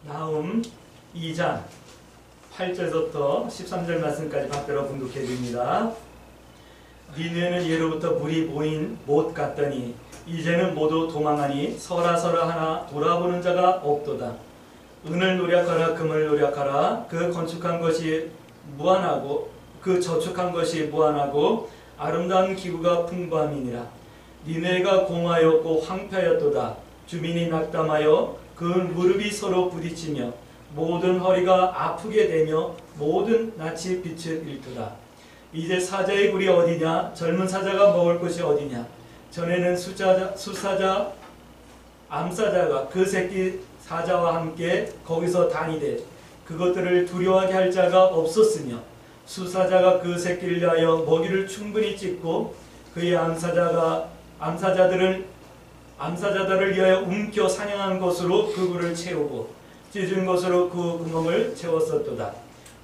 나훔 2장 8절부터 13절 말씀까지 받들어 분독해 드립니다. 니느웨는 예로부터 물이 모인 못 같더니 이제는 모두 도망하니 서라 하나 돌아보는 자가 없도다. 은을 노력하라 금을 노력하라 그 건축한 것이 무한하고 그 저축한 것이 무한하고 아름다운 기구가 풍부함이니라. 니느웨가 공하였고 황폐하였도다. 주민이 낙담하여 그 무릎이 서로 부딪히며 모든 허리가 아프게 되며 모든 낯이 빛을 잃도다. 이제 사자의 굴이 어디냐? 젊은 사자가 먹을 곳이 어디냐? 전에는 수사자, 암사자가 그 새끼 사자와 함께 거기서 다니되 그것들을 두려워하게 할 자가 없었으며 수사자가 그 새끼를 위하여 먹이를 충분히 찢고 그의 암사자들을 위하여 움켜 사냥한 것으로 그 굴을 채우고 찢은 것으로 그 구멍을 채웠었도다.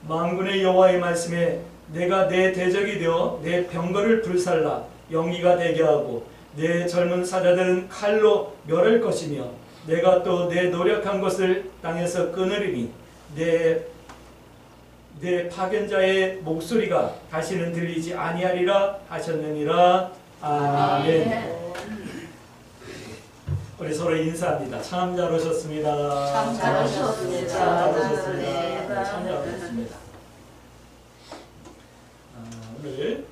만군의 여호와의 말씀에 내가 내 대적이 되어 내 병거를 불살라 영기가 되게 하고 내 젊은 사자들은 칼로 멸할 것이며 내가 또 내 노력한 것을 땅에서 끊으리니 내 파견자의 목소리가 다시는 들리지 아니하리라 하셨느니라. 아멘. 우리 서로 인사합니다. 참 잘 오셨습니다. 참 잘 오셨습니다. 참 잘 오셨습니다. 참 잘 오셨습니다. 오늘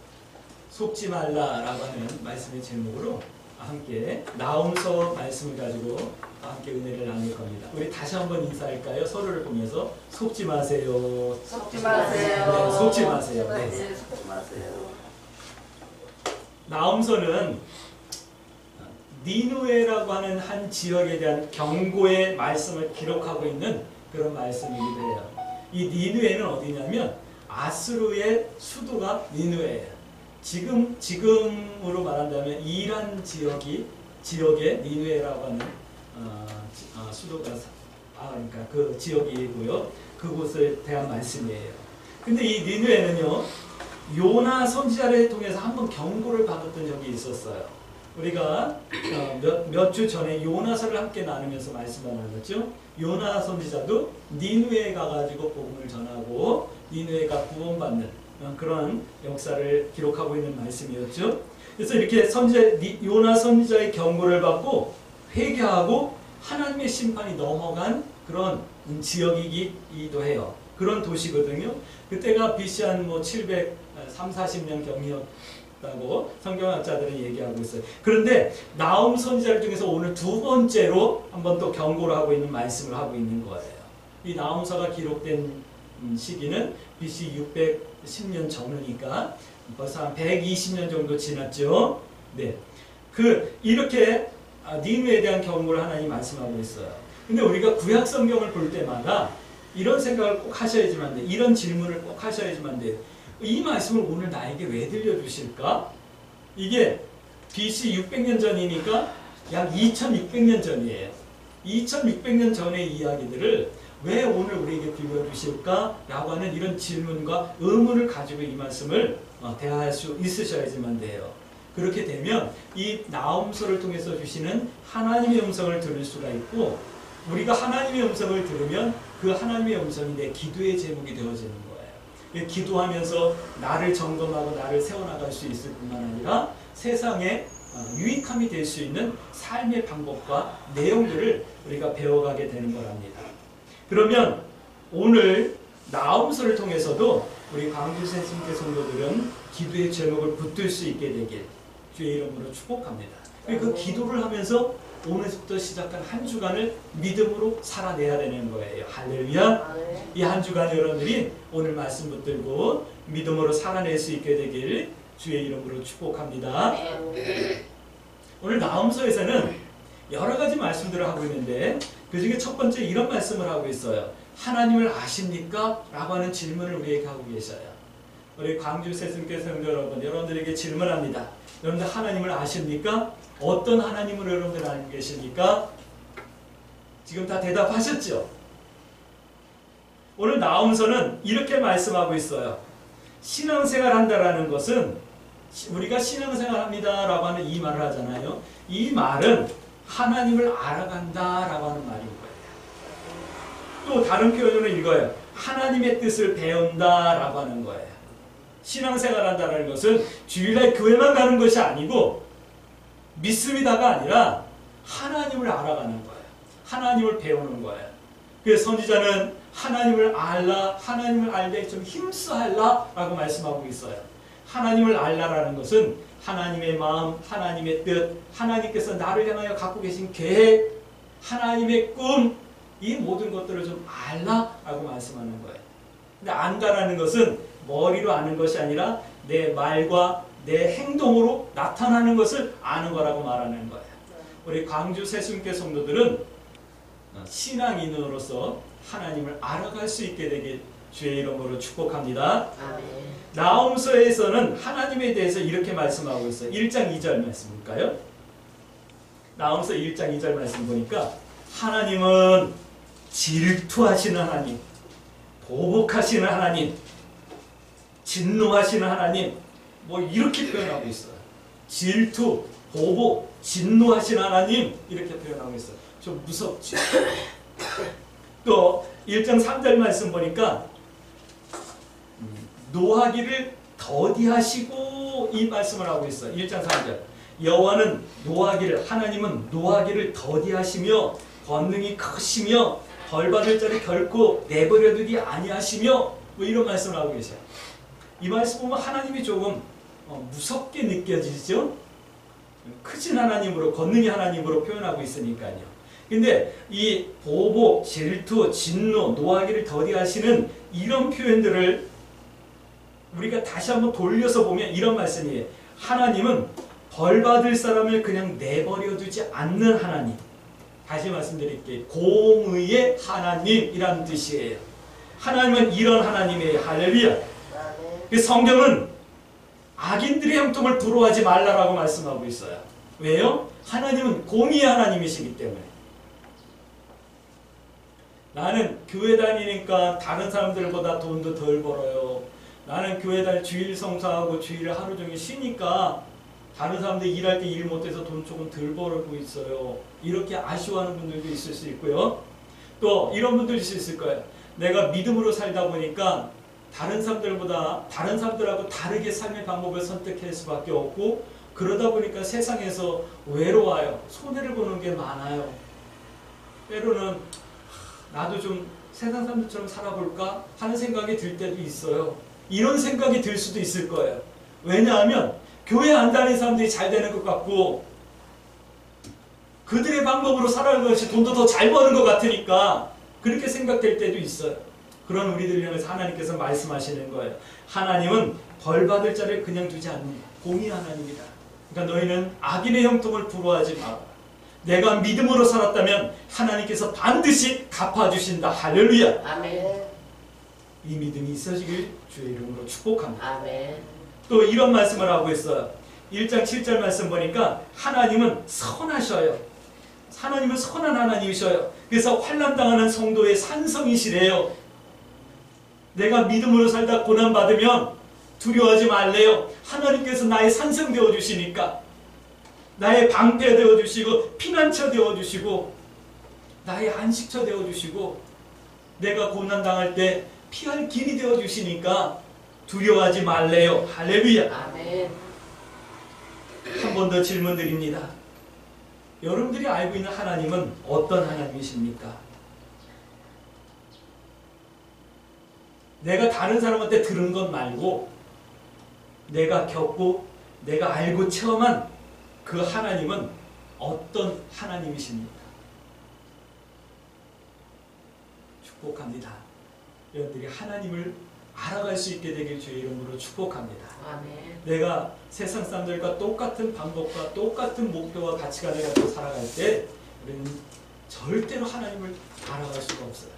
속지 말라라고 하는 말씀의 제목으로 함께 나훔서 말씀을 가지고 함께 은혜를 나눌 겁니다. 우리 다시 한번 인사할까요? 서로를 보면서 속지 마세요. 속지 마세요. 네, 속지 마세요. 네, 네. 속지 마세요. 나훔서는 니느웨라고 하는 한 지역에 대한 경고의 말씀을 기록하고 있는 그런 말씀이기도 해요. 이 니느웨는 어디냐면 아수르의 수도가 니느웨예요. 지금으로 말한다면 이란 지역의 니느웨라고 하는 수도가 그러니까 그 지역이고요. 그곳에 대한 말씀이에요. 근데 이 니느웨는요, 요나 선지자를 통해서 한번 경고를 받았던 적이 있었어요. 우리가 몇 주 전에 요나서를 함께 나누면서 말씀을 나눴죠. 요나 선지자도 니느웨에 가가지고 복음을 전하고 니느웨가 구원받는 그런 역사를 기록하고 있는 말씀이었죠. 그래서 이렇게 요나 선지자의 경고를 받고 회개하고 하나님의 심판이 넘어간 그런 지역이기도 해요. 그런 도시거든요. 그때가 BC 한 730-40년 경이었다고 성경학자들은 얘기하고 있어요. 그런데 나훔 선지자를 중에서 오늘 두 번째로 한번 또 경고를 하고 있는 말씀을 하고 있는 거예요. 이 나훔서가 기록된 시기는 BC 610년 전이니까 벌써 한 120년 정도 지났죠. 네. 이렇게 니느웨에 대한 경고를 하나님 말씀하고 있어요. 근데 우리가 구약 성경을 볼 때마다 이런 생각을 꼭 하셔야지만 돼. 이런 질문을 꼭 하셔야지만 돼. 이 말씀을 오늘 나에게 왜 들려주실까? 이게 BC 600년 전이니까 약 2600년 전이에요. 2600년 전의 이야기들을 왜 오늘 우리에게 들려주실까? 라고 하는 이런 질문과 의문을 가지고 이 말씀을 대화할 수 있으셔야지만 돼요. 그렇게 되면 이 나훔서를 통해서 주시는 하나님의 음성을 들을 수가 있고, 우리가 하나님의 음성을 들으면 그 하나님의 음성이 내 기도의 제목이 되어지는 거예요. 기도하면서 나를 점검하고 나를 세워나갈 수 있을 뿐만 아니라 세상에 유익함이 될 수 있는 삶의 방법과 내용들을 우리가 배워가게 되는 거랍니다. 그러면 오늘 나훔서를 통해서도 우리 광주센심대 성도들은 기도의 제목을 붙들 수 있게 되길 주의 이름으로 축복합니다. 그 기도를 하면서 오늘부터 시작한 한 주간을 믿음으로 살아내야 되는 거예요. 할렐루야. 이 한 주간 여러분들이 오늘 말씀 붙들고 믿음으로 살아낼 수 있게 되길 주의 이름으로 축복합니다. 오늘 나훔서에서는 여러 가지 말씀들을 하고 있는데 그 중에 첫 번째 이런 말씀을 하고 있어요. 하나님을 아십니까? 라고 하는 질문을 우리에게 하고 계셔요. 우리 광주 새순교 성도 여러분들에게 질문합니다. 여러분들 하나님을 아십니까? 어떤 하나님을 여러분들 알고 계십니까? 지금 다 대답하셨죠? 오늘 나훔서는 이렇게 말씀하고 있어요. 신앙생활 한다라는 것은 우리가 신앙생활 합니다 라고 하는 이 말을 하잖아요. 이 말은 하나님을 알아간다 라고 하는 말인 거예요. 또 다른 표현으로 읽어요. 하나님의 뜻을 배운다라고 하는 거예요. 신앙생활한다는 것은 주일날 교회만 가는 것이 아니고 믿습니다가 아니라 하나님을 알아가는 거예요. 하나님을 배우는 거예요. 그래서 선지자는 하나님을 알라, 하나님을 알되 좀 힘써할라 라고 말씀하고 있어요. 하나님을 알라라는 것은 하나님의 마음, 하나님의 뜻, 하나님께서 나를 향하여 갖고 계신 계획, 하나님의 꿈, 이 모든 것들을 좀 알라라고 말씀하는 거예요. 근데 안다라는 것은 머리로 아는 것이 아니라 내 말과 내 행동으로 나타나는 것을 아는 거라고 말하는 거예요. 우리 광주 새순교 성도들은 신앙인으로서 하나님을 알아갈 수 있게 되길 주의 이름으로 축복합니다. 아멘. 나홈서에서는 하나님에 대해서 이렇게 말씀하고 있어요. 1장 2절 말씀 볼까요? 나홈서 1장 2절 말씀 보니까 하나님은 질투하시는 하나님, 보복하시는 하나님, 진노하시는 하나님, 뭐 이렇게 표현하고 있어요. 질투, 보복, 진노하시는 하나님 이렇게 표현하고 있어요. 좀 무섭지? 또 1장 3절 말씀 보니까 노하기를 더디하시고 이 말씀을 하고 있어요. 1장 3절 여호와는 노하기를, 하나님은 노하기를 더디하시며 권능이 크시며 벌받을 자를 결코 내버려 두지 아니하시며 뭐 이런 말씀을 하고 계세요. 이 말씀 보면 하나님이 조금 무섭게 느껴지죠? 크신 하나님으로, 권능이 하나님으로 표현하고 있으니까요. 근데 이 보복, 질투, 진노, 노하기를 더디하시는 이런 표현들을 우리가 다시 한번 돌려서 보면 이런 말씀이에요. 하나님은 벌받을 사람을 그냥 내버려 두지 않는 하나님. 다시 말씀드릴게요. 공의의 하나님이라는 뜻이에요. 하나님은 이런 하나님이에요. 할렐루야. 성경은 악인들의 형통을 부러워하지 말라라고 말씀하고 있어요. 왜요? 하나님은 공의의 하나님이시기 때문에. 나는 교회 다니니까 다른 사람들보다 돈도 덜 벌어요. 나는 교회 다니 주일 성사하고 주일을 하루 종일 쉬니까 다른 사람들 일할 때 일 못해서 돈 조금 덜 벌고 있어요. 이렇게 아쉬워하는 분들도 있을 수 있고요. 또 이런 분들도 있을 거예요. 내가 믿음으로 살다 보니까 다른 사람들하고 다르게 삶의 방법을 선택할 수밖에 없고 그러다 보니까 세상에서 외로워요. 손해를 보는 게 많아요. 때로는 나도 좀 세상 사람들처럼 살아볼까 하는 생각이 들 때도 있어요. 이런 생각이 들 수도 있을 거예요. 왜냐하면 교회 안 다니는 사람들이 잘 되는 것 같고 그들의 방법으로 살아가는 것이 돈도 더 잘 버는 것 같으니까 그렇게 생각될 때도 있어요. 그런 우리들을 향해서 하나님께서 말씀하시는 거예요. 하나님은 벌받을 자를 그냥 두지 않는다. 공의 하나님이다. 그러니까 너희는 악인의 형통을 부러워하지 마라. 내가 믿음으로 살았다면 하나님께서 반드시 갚아주신다. 할렐루야. 아멘. 이 믿음이 있어지길 주의 이름으로 축복합니다. 아멘. 또 이런 말씀을 하고 있어요. 1장 7절 말씀 보니까 하나님은 선하셔요. 하나님은 선한 하나님이셔요. 그래서 환난당하는 성도의 산성이시래요. 내가 믿음으로 살다 고난받으면 두려워하지 말래요. 하나님께서 나의 산성 되어주시니까 나의 방패 되어주시고 피난처 되어주시고 나의 안식처 되어주시고 내가 고난당할 때 피할 길이 되어주시니까 두려워하지 말래요. 할렐루야. 아멘. 한 번 더 질문 드립니다. 여러분들이 알고 있는 하나님은 어떤 하나님이십니까? 내가 다른 사람한테 들은 것 말고 내가 겪고 내가 알고 체험한 그 하나님은 어떤 하나님이십니까? 축복합니다. 여러분들이 하나님을 알아갈 수 있게 되길 주의 이름으로 축복합니다. 아멘. 내가 세상 사람들과 똑같은 방법과 똑같은 목표와 가치관을 가지고 살아갈 때 우리는 절대로 하나님을 알아갈 수가 없어요.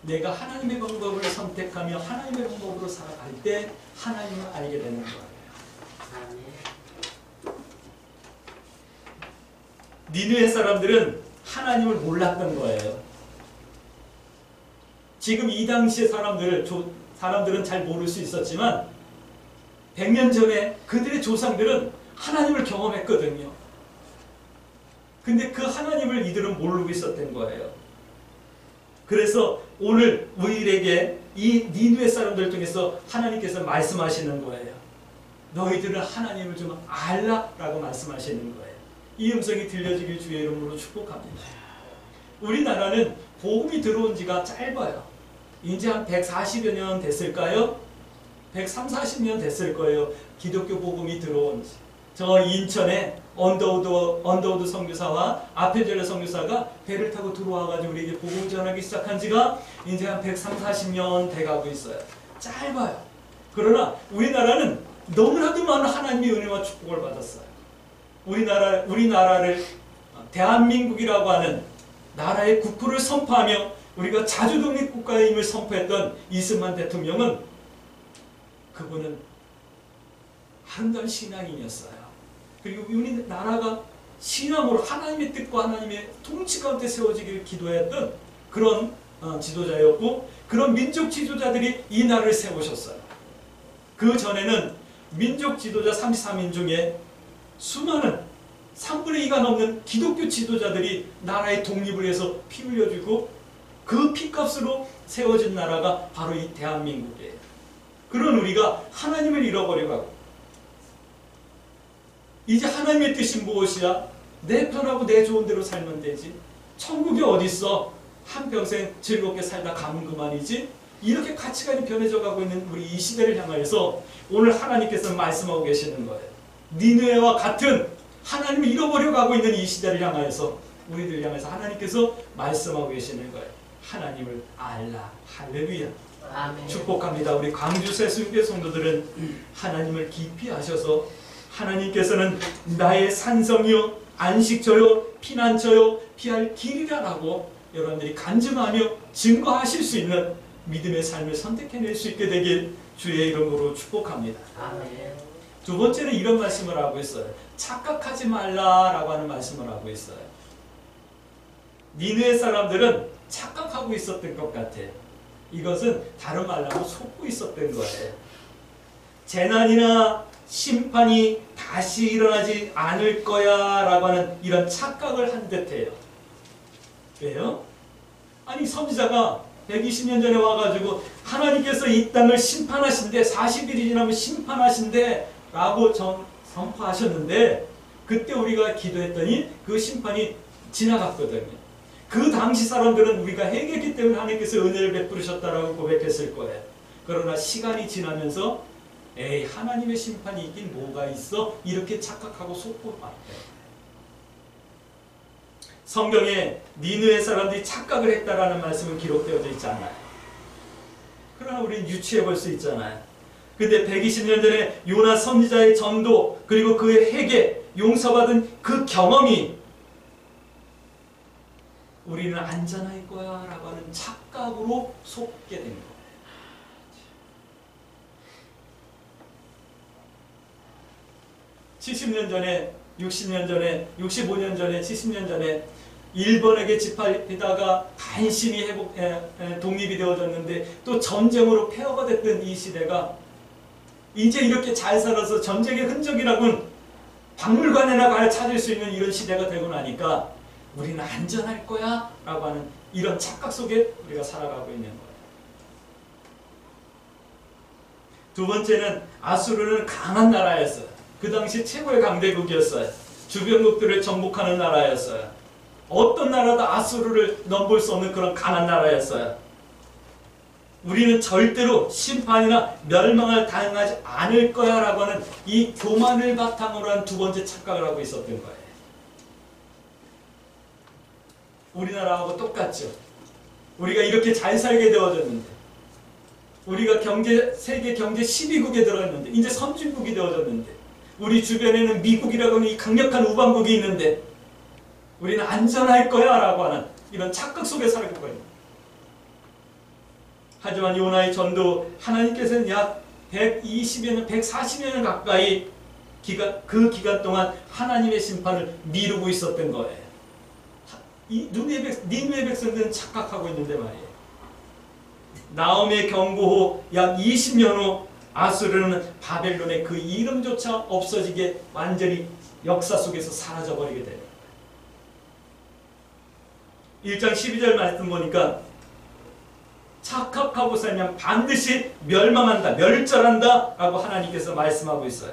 내가 하나님의 방법을 선택하며 하나님의 방법으로 살아갈 때 하나님을 알게 되는 거예요. 아멘. 니느웨 사람들은 하나님을 몰랐던 거예요. 지금 이 당시의 사람들은 잘 모를 수 있었지만 100년 전에 그들의 조상들은 하나님을 경험했거든요. 근데 그 하나님을 이들은 모르고 있었던 거예요. 그래서 오늘 우리에게 이 니느웨 사람들을 통해서 하나님께서 말씀하시는 거예요. 너희들은 하나님을 좀 알라라고 말씀하시는 거예요. 이 음성이 들려지길 주의 이름으로 축복합니다. 우리나라는 복음이 들어온 지가 짧아요. 이제 한 140여 년 됐을까요? 130, 40년 됐을 거예요. 기독교 복음이 들어온 지. 저 인천에 언더우드 선교사와 아페젤레 선교사가 배를 타고 들어와가지고 우리에게 복음을 전하기 시작한 지가 이제 한 130, 40년 돼가고 있어요. 짧아요. 그러나 우리나라는 너무나도 많은 하나님의 은혜와 축복을 받았어요. 우리나라를 대한민국이라고 하는 나라의 국부를 선포하며 우리가 자주 독립국가의 힘을 선포했던 이승만 대통령은 그분은 아름다운 신앙인이었어요. 그리고 우리나라가 신앙으로 하나님의 뜻과 하나님의 통치 가운데 세워지기를 기도했던 그런 지도자였고 그런 민족 지도자들이 이 나라를 세우셨어요. 그 전에는 민족 지도자 33인 중에 수많은 3분의 2가 넘는 기독교 지도자들이 나라의 독립을 위해서 피 흘려주고 그 피값으로 세워진 나라가 바로 이 대한민국이에요. 그런 우리가 하나님을 잃어버리고 하고 이제 하나님의 뜻이 무엇이야? 내 편하고 내 좋은 대로 살면 되지. 천국이 어딨어? 한평생 즐겁게 살다 가면 그만이지. 이렇게 가치관이 변해져 가고 있는 우리 이 시대를 향하여서 오늘 하나님께서 말씀하고 계시는 거예요. 니느웨와 같은 하나님을 잃어버려 가고 있는 이 시대를 향하여서 우리들 향해서 하나님께서 말씀하고 계시는 거예요. 하나님을 알라. 할렐루야. 아멘. 축복합니다. 우리 광주 세수교회 성도들은 하나님을 깊이 아셔서 하나님께서는 나의 산성이요 안식처요 피난처요 피할 길이라라고 여러분들이 간증하며 증거하실 수 있는 믿음의 삶을 선택해낼 수 있게 되길 주의 이름으로 축복합니다. 아멘. 두 번째는 이런 말씀을 하고 있어요. 착각하지 말라라고 하는 말씀을 하고 있어요. 니느웨 사람들은 착각하고 있었던 것 같아요. 이것은 다른 말로 하면 속고 있었던 거예요. 재난이나 심판이 다시 일어나지 않을 거야 라고 하는 이런 착각을 한 듯해요. 왜요? 아니 선지자가 120년 전에 와가지고 하나님께서 이 땅을 심판하신대 40일이 지나면 심판하신대 라고 선포하셨는데 그때 우리가 기도했더니 그 심판이 지나갔거든요. 그 당시 사람들은 우리가 행했기 때문에 하나님께서 은혜를 베푸셨다라고 고백했을 거예요. 그러나 시간이 지나면서 에이 하나님의 심판이 있긴 뭐가 있어? 이렇게 착각하고 속고 말해요. 성경에 니느웨 사람들이 착각을 했다라는 말씀은 기록되어져 있지 않아요. 그러나 우리는 유추해 볼 수 있잖아요. 근데 120년 전에 요나 선지자의 전도 그리고 그의 회개 용서받은 그 경험이 우리는 안전할 거야 라고 하는 착각으로 속게 된 거예요. 70년 전에 60년 전에 65년 전에 70년 전에 일본에게 짓밟히다가 간신히 독립이 되어졌는데 또 전쟁으로 폐허가 됐던 이 시대가 이제 이렇게 잘 살아서 전쟁의 흔적이라고는 박물관에나 가야 찾을 수 있는 이런 시대가 되고 나니까 우리는 안전할 거야 라고 하는 이런 착각 속에 우리가 살아가고 있는 거예요. 두 번째는 아수르는 강한 나라였어요. 그 당시 최고의 강대국이었어요. 주변국들을 정복하는 나라였어요. 어떤 나라도 아수르를 넘볼 수 없는 그런 강한 나라였어요. 우리는 절대로 심판이나 멸망을 당하지 않을 거야 라고 하는 이 교만을 바탕으로 한 두 번째 착각을 하고 있었던 거예요. 우리나라하고 똑같죠. 우리가 이렇게 잘 살게 되어졌는데 우리가 세계 경제 12국에 들어있는데 이제 선진국이 되어졌는데 우리 주변에는 미국이라고 하는 이 강력한 우방국이 있는데 우리는 안전할 거야 라고 하는 이런 착각 속에 살고 있는. 하지만 요나의 전도 하나님께서는 약 120여 년, 140여 년 가까이 그 기간 동안 하나님의 심판을 미루고 있었던 거예요. 이 니느웨 백성들은 착각하고 있는데 말이에요. 나홈의 경고 후 약 20년 후 아수르는 바벨론의 그 이름조차 없어지게 완전히 역사 속에서 사라져버리게 돼요. 1장 12절 말씀 보니까 착각하고 살면 반드시 멸망한다, 멸절한다 라고 하나님께서 말씀하고 있어요.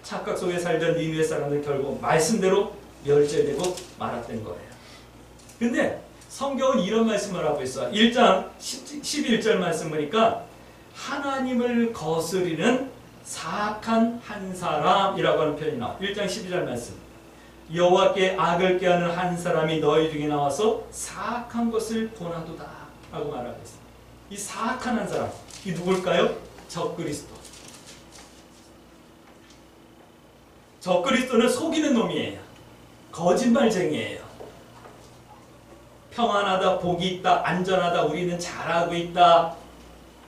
착각 속에 살던 니느웨 사람들은 결국 말씀대로 멸절되고 말았던 거예요. 근데 성경은 이런 말씀을 하고 있어요. 1장 11절 말씀 보니까 하나님을 거스리는 사악한 한 사람이라고 하는 표현이 나와요. 1장 12절 말씀. 여호와께 악을 꾀하는 한 사람이 너희 중에 나와서 사악한 것을 본하도다 라고 말하고 있어요. 이 사악한 한 사람, 이 누굴까요? 적그리스도. 적그리스도는 속이는 놈이에요. 거짓말쟁이에요. 평안하다, 복이 있다, 안전하다, 우리는 잘하고 있다,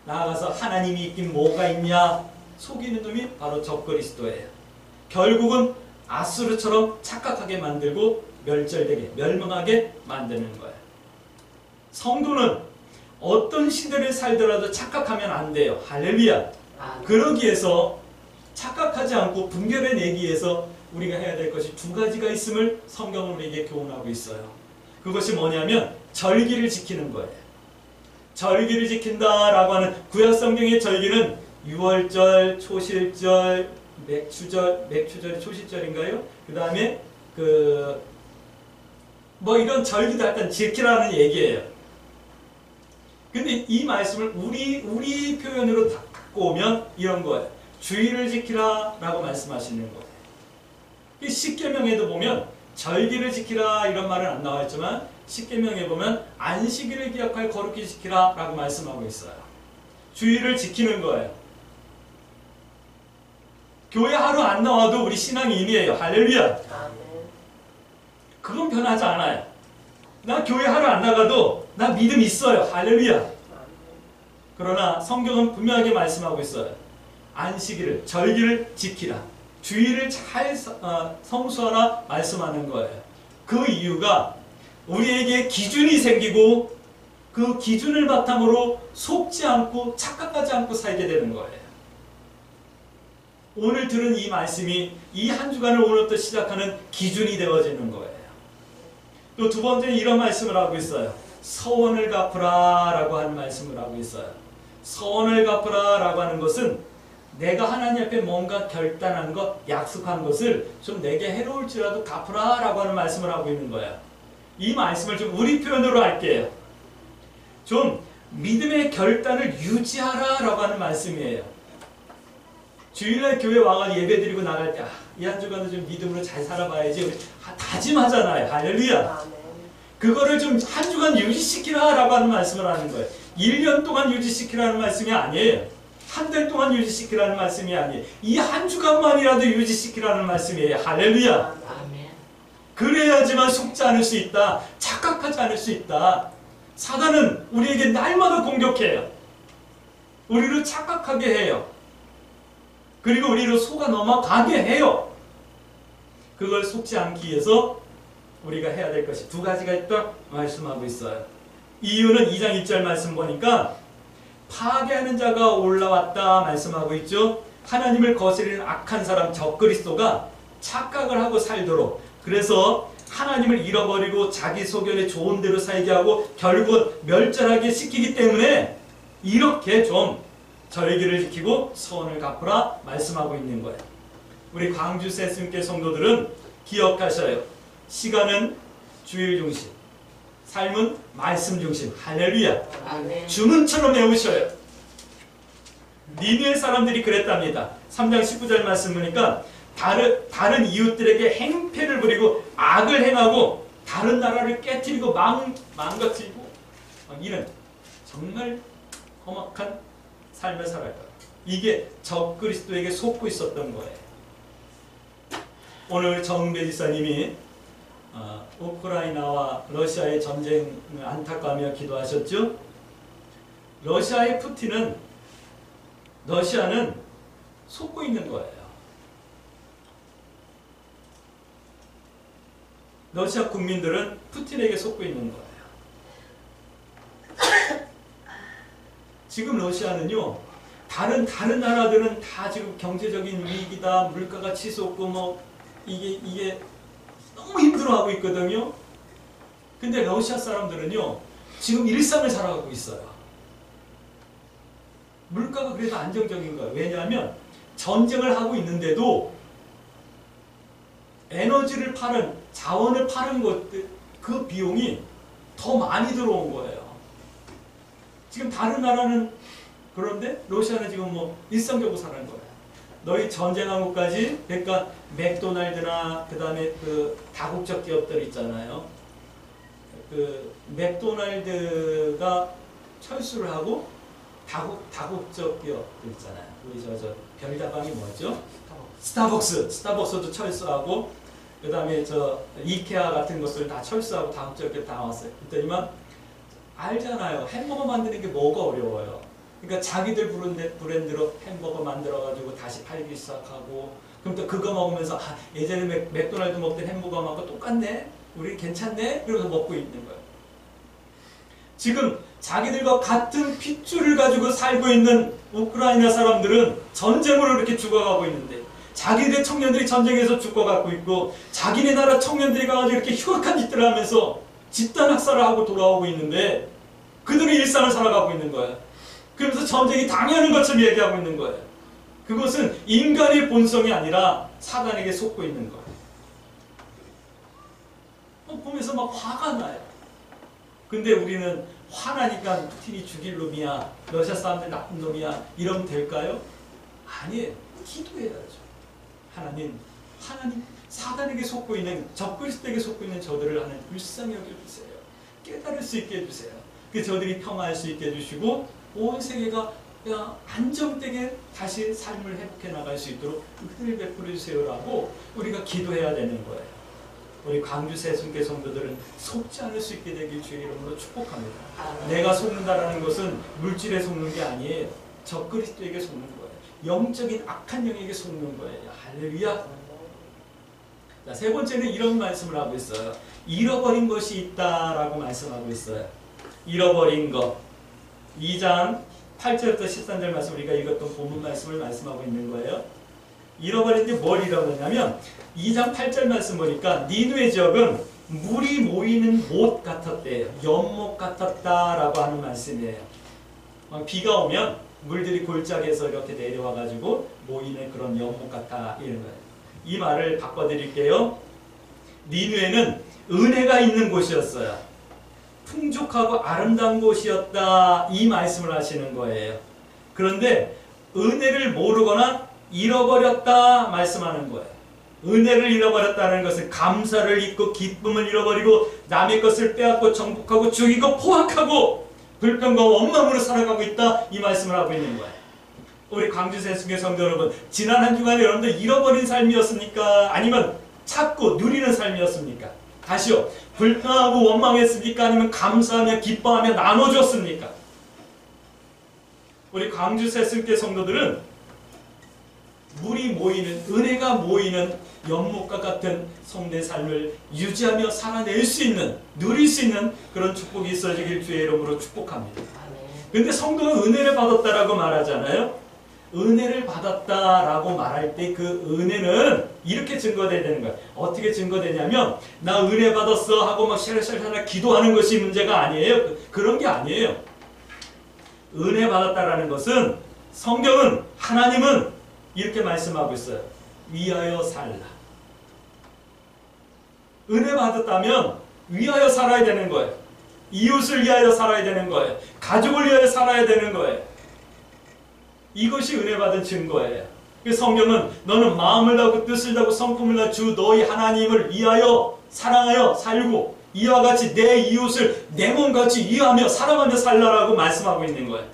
나아가서 하나님이 있긴 뭐가 있냐, 속이는 놈이 바로 적그리스도예요. 결국은 아수르처럼 착각하게 만들고 멸절되게, 멸망하게 만드는 거예요. 성도는 어떤 시대를 살더라도 착각하면 안 돼요. 할렐루야. 그러기 위해서 착각하지 않고 분별해내기 위해서 우리가 해야 될 것이 두 가지가 있음을 성경은 우리에게 교훈하고 있어요. 그것이 뭐냐면 절기를 지키는 거예요. 절기를 지킨다라고 하는 구약 성경의 절기는 유월절, 초실절, 맥추절이 초실절인가요? 그 다음에 이런 절기도 약간 지키라는 얘기예요. 근데 이 말씀을 우리 표현으로 갖고 오면 이런 거예요. 주의를 지키라 라고 말씀하시는 거예요. 이 십계명에도 보면 절기를 지키라 이런 말은 안 나와 있지만 십계명에 보면 안식일을 기억하여 거룩히 지키라 라고 말씀하고 있어요. 주의를 지키는 거예요. 교회 하루 안 나와도 우리 신앙이 인이에요. 할렐루야. 그건 변하지 않아요. 나 교회 하루 안 나가도 나 믿음 있어요. 할렐루야. 그러나 성경은 분명하게 말씀하고 있어요. 안식일을, 절기를 지키라. 주의를 잘 성수하라 말씀하는 거예요. 그 이유가 우리에게 기준이 생기고 그 기준을 바탕으로 속지 않고 착각하지 않고 살게 되는 거예요. 오늘 들은 이 말씀이 이 한 주간을 오늘부터 시작하는 기준이 되어지는 거예요. 또 두 번째는 이런 말씀을 하고 있어요. 서원을 갚으라 라고 하는 말씀을 하고 있어요. 서원을 갚으라 라고 하는 것은 내가 하나님 앞에 뭔가 결단한 것, 약속한 것을 좀 내게 해로울지라도 갚으라 라고 하는 말씀을 하고 있는 거예요. 이 말씀을 좀 우리 표현으로 할게요. 좀 믿음의 결단을 유지하라 라고 하는 말씀이에요. 주일날 교회 와가지고 예배 드리고 나갈 때 이 한 주간도 좀 믿음으로 잘 살아봐야지 우리 다짐하잖아요. 할렐루야. 그거를 좀 한 주간 유지시키라 라고 하는 말씀을 하는 거예요. 1년 동안 유지시키라는 말씀이 아니에요. 한 달 동안 유지시키라는 말씀이 아니에요. 이 한 주간만이라도 유지시키라는 말씀이에요. 할렐루야. 그래야지만 속지 않을 수 있다. 착각하지 않을 수 있다. 사단은 우리에게 날마다 공격해요. 우리를 착각하게 해요. 그리고 우리를 속아 넘어가게 해요. 그걸 속지 않기 위해서 우리가 해야 될 것이 두 가지가 있다 말씀하고 있어요. 이유는 2장 1절 말씀 보니까 파괴하는 자가 올라왔다 말씀하고 있죠. 하나님을 거스리는 악한 사람 적그리스도가 착각을 하고 살도록, 그래서 하나님을 잃어버리고 자기 소견에 좋은 대로 살게 하고 결국은 멸절하게 시키기 때문에 이렇게 좀 절기를 지키고 서원을 갚으라 말씀하고 있는 거예요. 우리 광주 세순교 성도들은 기억하셔요. 시간은 주일 중심, 삶은 말씀 중심. 할렐루야. 아멘. 주문처럼 외우셔요. 니느웨 사람들이 그랬답니다. 3장 19절 말씀 보니까 다른 이웃들에게 행패를 부리고 악을 행하고 다른 나라를 깨뜨리고 망가뜨리고 이런 정말 험악한 삶을 살아가요. 이게 적그리스도에게 속고 있었던 거예요. 오늘 정배 지사님이 우크라이나와 러시아의 전쟁을 안타까워하며 기도하셨죠. 러시아의 러시아는 속고 있는 거예요. 러시아 국민들은 푸틴에게 속고 있는 거예요. 지금 러시아는요, 다른 나라들은 다 지금 경제적인 위기다, 물가가 치솟고 이게 너무 힘들어하고 있거든요. 근데 러시아 사람들은요, 지금 일상을 살아가고 있어요. 물가가 그래도 안정적인 거예요. 왜냐하면 전쟁을 하고 있는데도 에너지를 파는, 자원을 파는 것들, 그 비용이 더 많이 들어온 거예요. 지금 다른 나라는 그런데 러시아는 지금 뭐 일상적으로 사는 거예요. 너희 전쟁한 것까지, 그러니까 맥도날드나 그 다음에 그 다국적 기업들 있잖아요. 그 맥도날드가 철수를 하고 다국적 기업들 있잖아요. 우리 저 별다방이 뭐죠? 스타벅스도 철수하고, 그 다음에 저 이케아 같은 것들 다 철수하고 다국적 기업 다 나왔어요. 그랬더니만 알잖아요. 햄버거 만드는 게 뭐가 어려워요. 그러니까 자기들 브랜드로 햄버거 만들어가지고 다시 팔기 시작하고, 그럼 또 그거 먹으면서 예전에 맥도날드 먹던 햄버거하고 똑같네? 우리 괜찮네? 그러면서 먹고 있는 거예요. 지금 자기들과 같은 핏줄을 가지고 살고 있는 우크라이나 사람들은 전쟁으로 이렇게 죽어가고 있는데, 자기네 청년들이 전쟁에서 죽어가고 있고, 자기네 나라 청년들이 가가지고 이렇게 흉악한 짓들을 하면서 집단 학살을 하고 돌아오고 있는데, 그들은 일상을 살아가고 있는 거예요. 그러면서 전쟁이 당연한 것처럼 얘기하고 있는 거예요. 그것은 인간의 본성이 아니라 사단에게 속고 있는 거예요. 보면서 막 화가 나요. 근데 우리는 화나니까 푸틴이 죽일 놈이야, 러시아 사람들 나쁜 놈이야, 이러면 될까요? 아니에요. 기도해야죠. 하나님, 사단에게 속고 있는, 적그리스도에게 속고 있는 저들을 하나님 불쌍히 여겨주세요. 깨달을 수 있게 해주세요. 그 저들이 평화할 수 있게 해주시고, 온 세계가 그냥 안정되게 다시 삶을 회복해 나갈 수 있도록 은혜를 베풀어 주세요라고 우리가 기도해야 되는 거예요. 우리 광주 새순교 성도들은 속지 않을 수 있게 되길 주의 이름으로 축복합니다. 내가 속는다라는 것은 물질에 속는 게 아니에요. 적그리스도에게 속는 거예요. 영적인 악한 영에게 속는 거예요. 할렐루야. 자, 세 번째는 이런 말씀을 하고 있어요. 잃어버린 것이 있다라고 말씀하고 있어요. 잃어버린 것. 2장 8절부터 13절 말씀, 우리가 읽었던 본문 말씀을 말씀하고 있는 거예요. 잃어버린데 뭘 잃어버렸냐면 2장 8절 말씀 보니까 니느웨 지역은 물이 모이는 못 같았대요. 연못 같았다라고 하는 말씀이에요. 비가 오면 물들이 골짜기에서 이렇게 내려와가지고 모이는 그런 연못 같다, 이런 거예요. 이 말을 바꿔드릴게요. 니느웨는 은혜가 있는 곳이었어요. 풍족하고 아름다운 곳이었다, 이 말씀을 하시는 거예요. 그런데 은혜를 모르거나 잃어버렸다 말씀하는 거예요. 은혜를 잃어버렸다는 것은 감사를 잊고 기쁨을 잃어버리고 남의 것을 빼앗고 정복하고 죽이고 포악하고 불평과 원망으로 살아가고 있다, 이 말씀을 하고 있는 거예요. 우리 광주 새순교 성도 여러분, 지난 한 주간에 여러분들 잃어버린 삶이었습니까? 아니면 찾고 누리는 삶이었습니까? 다시요. 불평하고 원망했습니까? 아니면 감사하며 기뻐하며 나눠줬습니까? 우리 광주 새순교 성도들은 물이 모이는, 은혜가 모이는 연못과 같은 성도의 삶을 유지하며 살아낼 수 있는, 누릴 수 있는 그런 축복이 있어지길 주의 이름으로 축복합니다. 근데 성도가 은혜를 받았다라고 말하잖아요. 은혜를 받았다라고 말할 때 그 은혜는 이렇게 증거돼야 되는 거예요. 어떻게 증거되냐면, 나 은혜 받았어 하고 막 샬샬샬 기도하는 것이 문제가 아니에요. 그런 게 아니에요. 은혜 받았다라는 것은, 성경은, 하나님은 이렇게 말씀하고 있어요. 위하여 살라. 은혜 받았다면 위하여 살아야 되는 거예요. 이웃을 위하여 살아야 되는 거예요. 가족을 위하여 살아야 되는 거예요. 이것이 은혜 받은 증거예요. 성경은 너는 마음을 다하고 뜻을 다하고 성품을 다하고 주 너희 하나님을 위하여 사랑하여 살고 이와 같이 내 이웃을 내 몸같이 이해하며 사랑하며 살라라고 말씀하고 있는 거예요.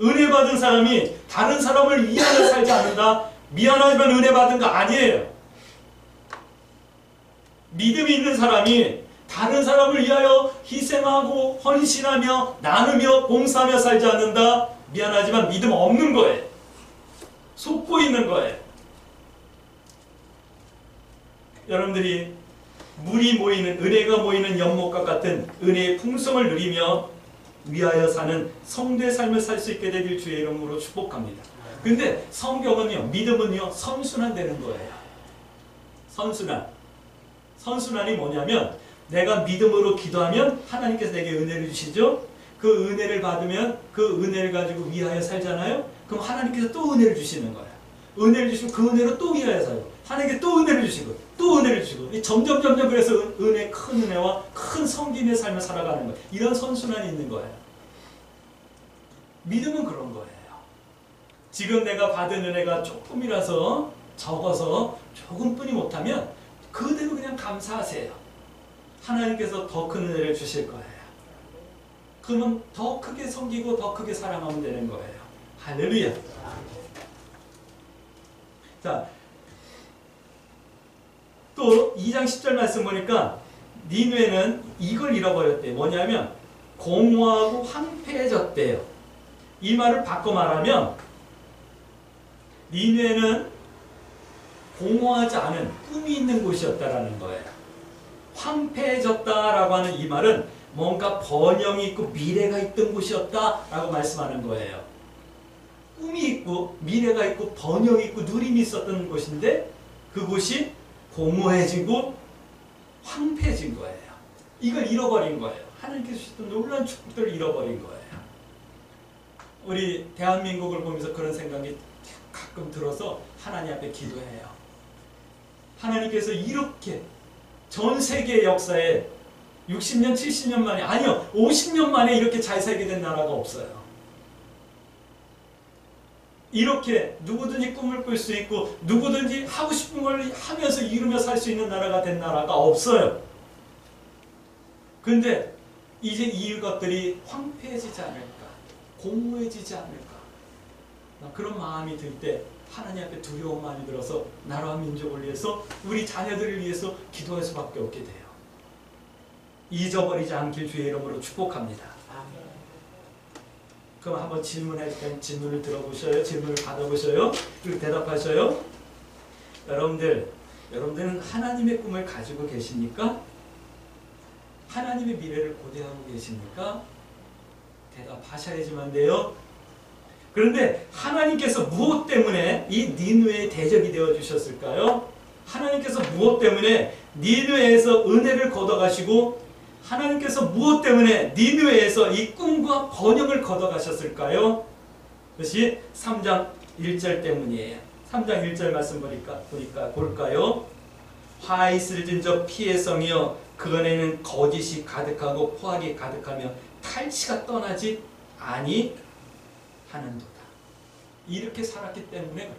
은혜 받은 사람이 다른 사람을 이해하며 살지 않는다? 미안하지만 은혜 받은 거 아니에요. 믿음이 있는 사람이 다른 사람을 위하여 희생하고 헌신하며 나누며 봉사하며 살지 않는다? 미안하지만 믿음 없는 거예요. 속고 있는 거예요. 여러분들이 물이 모이는, 은혜가 모이는 연못과 같은 은혜의 풍성을 누리며 위하여 사는 성도의 삶을 살 수 있게 되길 주의 이름으로 축복합니다. 근데 성경은요, 믿음은요, 선순환되는 거예요. 선순환. 선순환이 뭐냐면, 내가 믿음으로 기도하면 하나님께서 내게 은혜를 주시죠. 그 그 은혜를 받으면 그 은혜를 가지고 위하여 살잖아요. 그럼 하나님께서 또 은혜를 주시는 거예요. 은혜를 주시고 그 은혜로 또 위하여 살고 하나님께 또 은혜를 주시고 또 은혜를 주시고 점점 그래서 은혜 큰 은혜와 큰 섬김의 삶을 살아가는 거예요. 이런 선순환이 있는 거예요. 믿음은 그런 거예요. 지금 내가 받은 은혜가 조금이라서 적어서 조금뿐이 못하면 그대로 그냥 감사하세요. 하나님께서 더 큰 은혜를 주실 거예요. 그러면 더 크게 섬기고 더 크게 사랑하면 되는 거예요. 할렐루야. 자, 또 2장 10절 말씀 보니까 니느웨는 이걸 잃어버렸대요. 뭐냐면 공허하고 황폐해졌대요. 이 말을 바꿔 말하면 니느웨는 공허하지 않은 꿈이 있는 곳이었다라는 거예요. 황폐해졌다라고 하는 이 말은 뭔가 번영이 있고 미래가 있던 곳이었다라고 말씀하는 거예요. 꿈이 있고 미래가 있고 번영이 있고 누림이 있었던 곳인데 그곳이 공허해지고 황폐해진 거예요. 이걸 잃어버린 거예요. 하나님께서 주셨던 놀라운 축복들을 잃어버린 거예요. 우리 대한민국을 보면서 그런 생각이 가끔 들어서 하나님 앞에 기도해요. 하나님께서 이렇게 전 세계 역사에 60년, 70년 만에, 아니요, 50년 만에 이렇게 잘 살게 된 나라가 없어요. 이렇게 누구든지 꿈을 꿀 수 있고 누구든지 하고 싶은 걸 하면서 이루며 살 수 있는 나라가 된 나라가 없어요. 근데 이제 이것들이 황폐해지지 않을까, 공허해지지 않을까, 그런 마음이 들 때 하나님 앞에 두려운 마음이 들어서 나라와 민족을 위해서 우리 자녀들을 위해서 기도할 수밖에 없게 돼요. 잊어버리지 않길 주의 이름으로 축복합니다. 그럼 한번 질문할 때 질문을 들어보셔요. 질문을 받아보셔요. 그리고 대답하셔요. 여러분들은 하나님의 꿈을 가지고 계십니까? 하나님의 미래를 고대하고 계십니까? 대답하셔야지만 돼요. 그런데 하나님께서 무엇 때문에 이 니느웨의 대적이 되어 주셨을까요? 하나님께서 무엇 때문에 니느웨에서 은혜를 걷어가시고 하나님께서 무엇 때문에 니느웨에서 이 꿈과 번영을 걷어가셨을까요? 그것이 3장 1절 때문이에요. 3장 1절 말씀 보니까 볼까요? 화 있을 진저 피의 성이여 그 안에는 거짓이 가득하고 포악이 가득하며 탈취가 떠나지 아니하는도다. 이렇게 살았기 때문에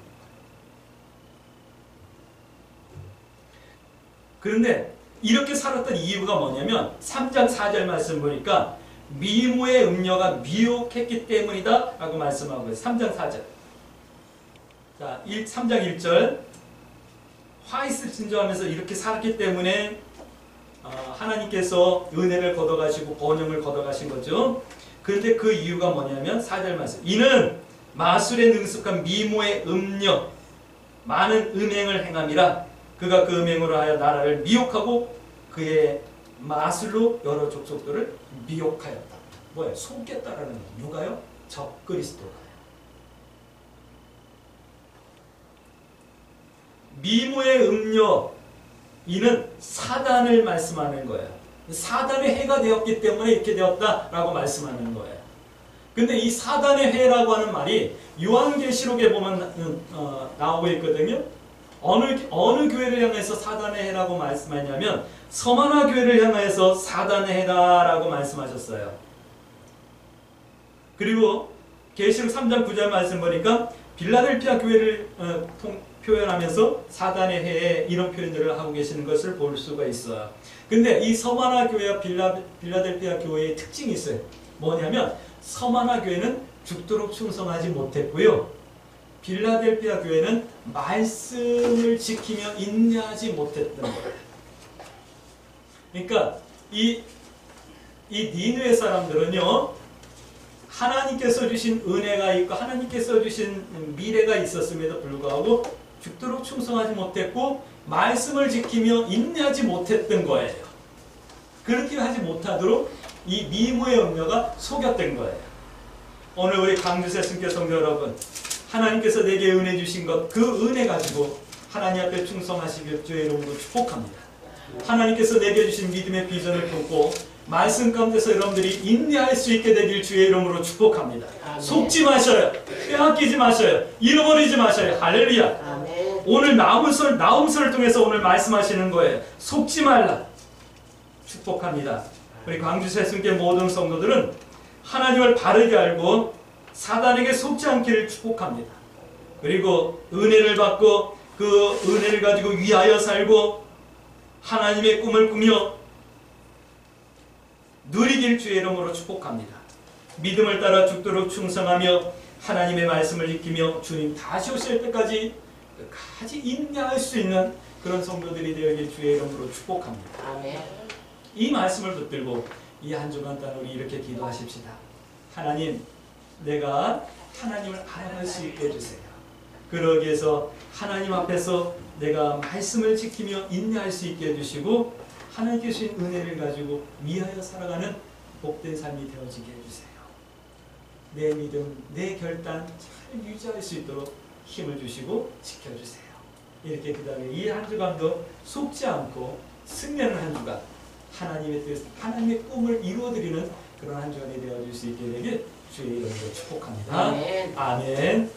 그런데 이렇게 살았던 이유가 뭐냐면 3장 4절 말씀 보니까 미모의 음녀가 미혹했기 때문이다 라고 말씀하고 있어요. 3장 4절. 자, 3장 1절 화 있을 진저하면서 이렇게 살았기 때문에 하나님께서 은혜를 걷어가시고 번영을 걷어가신 거죠. 그런데 그 이유가 뭐냐면 4절 말씀. 이는 마술에 능숙한 미모의 음녀 많은 음행을 행함이라 그가 그 음행으로 하여 나라를 미혹하고 그의 마술로 여러 족속들을 미혹하였다. 뭐예요? 속였다라는 거. 누가요? 적그리스도가요. 미모의 음녀 이는 사단을 말씀하는 거예요. 사단의 해가 되었기 때문에 이렇게 되었다라고 말씀하는 거예요. 근데 이 사단의 해라고 하는 말이 요한계시록에 보면 나오고 있거든요. 어느 교회를 향해서 사단의 해라고 말씀하냐면 서마나 교회를 향해서 사단의 해다라고 말씀하셨어요. 그리고 계시록 3장 9절 말씀 보니까 빌라델피아 교회를 표현하면서 사단의 해에 이런 표현들을 하고 계시는 것을 볼 수가 있어요. 근데 이 서마나 교회와 빌라델피아 교회의 특징이 있어요. 뭐냐면 서마나 교회는 죽도록 충성하지 못했고요. 빌라델피아 교회는 말씀을 지키며 인내하지 못했던 거예요. 그러니까 이 니느웨 사람들은요, 하나님께서 주신 은혜가 있고 하나님께서 주신 미래가 있었음에도 불구하고 죽도록 충성하지 못했고 말씀을 지키며 인내하지 못했던 거예요. 그렇게 하지 못하도록 이 미모의 음녀가 속였던 거예요. 오늘 우리 강주세 순교 성도 여러분, 하나님께서 내게 은혜 주신 것, 그 은혜 가지고 하나님 앞에 충성하시길 주의 이름으로 축복합니다. 하나님께서 내게 주신 믿음의 비전을 품고 말씀 가운데서 여러분들이 인내할 수 있게 되길 주의 이름으로 축복합니다. 아멘. 속지 마셔요. 빼앗기지 마셔요. 잃어버리지 마셔요. 할렐루야. 아멘. 오늘 나움서를 통해서 오늘 말씀하시는 거예요. 속지 말라. 축복합니다. 우리 광주 새순교 모든 성도들은 하나님을 바르게 알고 사단에게 속지 않기를 축복합니다. 그리고 은혜를 받고 그 은혜를 가지고 위하여 살고 하나님의 꿈을 꾸며 누리길 주의 이름으로 축복합니다. 믿음을 따라 죽도록 충성하며 하나님의 말씀을 지키며 주님 다시 오실 때까지 끝까지 인내할 수 있는 그런 성도들이 되어길 주의 이름으로 축복합니다. 아멘. 이 말씀을 붙들고 이 한 주간 동안 우리 이렇게 기도하십시다. 하나님, 내가 하나님을 알아갈 수 있게 해주세요. 그러기 위해서 하나님 앞에서 내가 말씀을 지키며 인내할 수 있게 해주시고 하나님께 주신 은혜를 가지고 위하여 살아가는 복된 삶이 되어지게 해주세요. 내 믿음, 내 결단 잘 유지할 수 있도록 힘을 주시고 지켜주세요. 이렇게 그 다음에 이 한 주간도 속지 않고 승리하는 한 주간 하나님의 뜻, 하나님의 꿈을 이루어드리는 그런 한 주간이 되어줄 수 있게 되길 주의 이름으로 축복합니다. 아멘. 아멘.